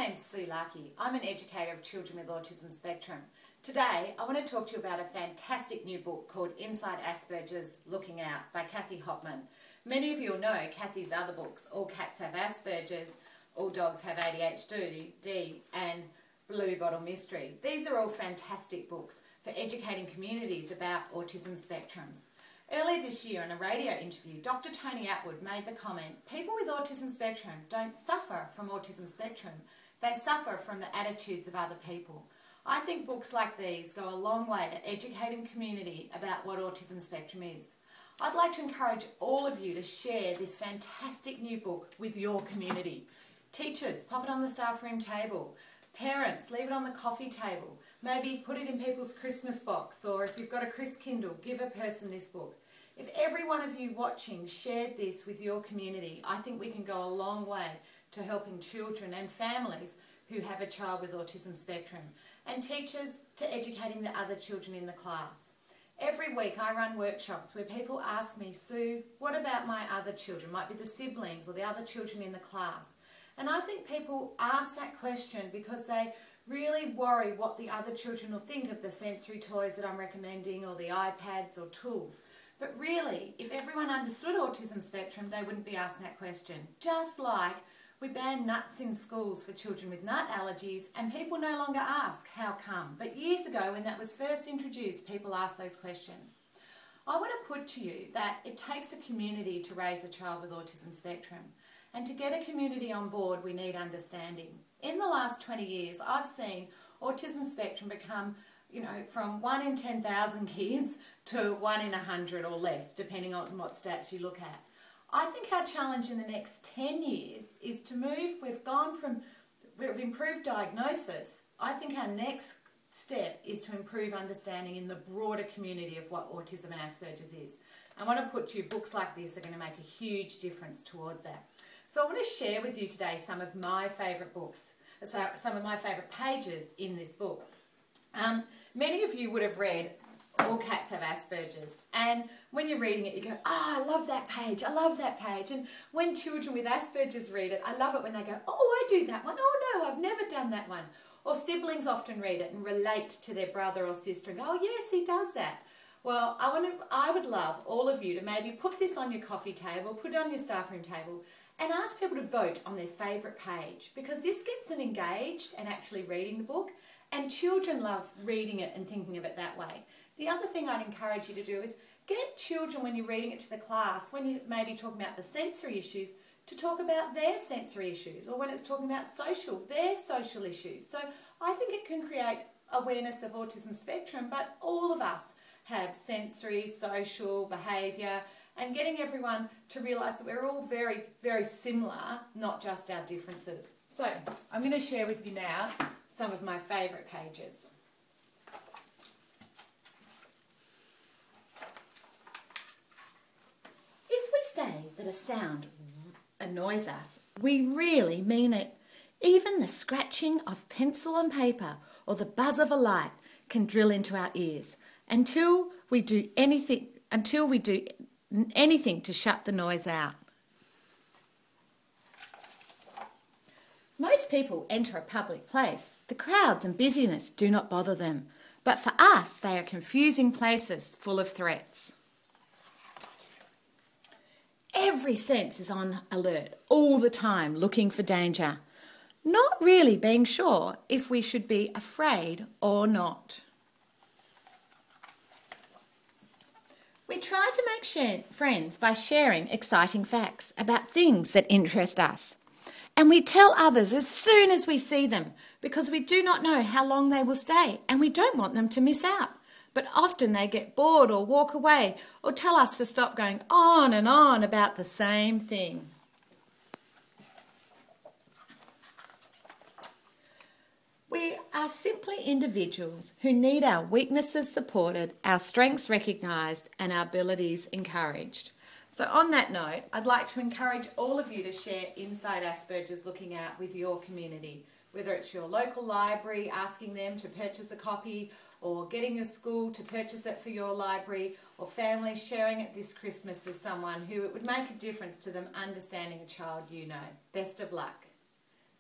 name's Sue Larkey. I'm an educator of children with autism spectrum. Today, I want to talk to you about a fantastic new book called Inside Asperger's Looking Out by Kathy Hopman. Many of you will know Kathy's other books, All Cats Have Asperger's, All Dogs Have ADHD, and Blue Bottle Mystery. These are all fantastic books for educating communities about autism spectrums. Earlier this year in a radio interview, Dr. Tony Attwood made the comment, people with autism spectrum don't suffer from autism spectrum, they suffer from the attitudes of other people. I think books like these go a long way to educating community about what autism spectrum is. I'd like to encourage all of you to share this fantastic new book with your community. Teachers, pop it on the staff room table. Parents, leave it on the coffee table. Maybe put it in people's Christmas box, or if you've got a Christkindle, give a person this book. If every one of you watching shared this with your community, I think we can go a long way to helping children and families who have a child with autism spectrum, and teachers to educating the other children in the class. Every week I run workshops where people ask me, Sue, what about my other children? Might be the siblings or the other children in the class. And I think people ask that question because they really worry what the other children will think of the sensory toys that I'm recommending, or the iPads or tools. But really, if everyone understood autism spectrum, they wouldn't be asking that question. Just like we ban nuts in schools for children with nut allergies, and people no longer ask, how come? But years ago, when that was first introduced, people asked those questions. I want to put to you that it takes a community to raise a child with autism spectrum. And to get a community on board, we need understanding. In the last 20 years, I've seen autism spectrum become, from 1 in 10,000 kids to 1 in 100 or less, depending on what stats you look at. I think our challenge in the next 10 years is to move, we've improved diagnosis. I think our next step is to improve understanding in the broader community of what autism and Asperger's is. I want to put to you, books like this are going to make a huge difference towards that. So I want to share with you today some of my favourite books, some of my favourite pages in this book. Many of you would have read All Cats Have Asperger's, and when you're reading it you go, oh, I love that page, I love that page. And when children with Asperger's read it, I love it when they go, oh, I do that one, oh no, I've never done that one. Or siblings often read it and relate to their brother or sister and go, oh yes, he does that. Well, I would love all of you to maybe put this on your coffee table, put it on your staff room table, and ask people to vote on their favourite page, because this gets them engaged and actually reading the book, and children love reading it and thinking of it that way. The other thing I'd encourage you to do is get children, when you're reading it to the class, when you're maybe talking about the sensory issues, to talk about their sensory issues, or when it's talking about their social issues. So I think it can create awareness of autism spectrum, but all of us have sensory, social, behaviour, and getting everyone to realise that we're all very, very similar, not just our differences. So I'm going to share with you now some of my favourite pages. If we say that a sound annoys us, we really mean it. Even the scratching of pencil on paper or the buzz of a light can drill into our ears until we do anything to shut the noise out. Most people enter a public place. The crowds and busyness do not bother them, but for us they are confusing places full of threats. Every sense is on alert all the time, looking for danger, not really being sure if we should be afraid or not. We try to make friends by sharing exciting facts about things that interest us. And we tell others as soon as we see them, because we do not know how long they will stay and we don't want them to miss out. But often they get bored or walk away or tell us to stop going on and on about the same thing. We are simply individuals who need our weaknesses supported, our strengths recognised, and our abilities encouraged. So on that note, I'd like to encourage all of you to share Inside Asperger's Looking Out with your community, whether it's your local library, asking them to purchase a copy, or getting your school to purchase it for your library, or families sharing it this Christmas with someone who it would make a difference to them understanding a child you know. Best of luck.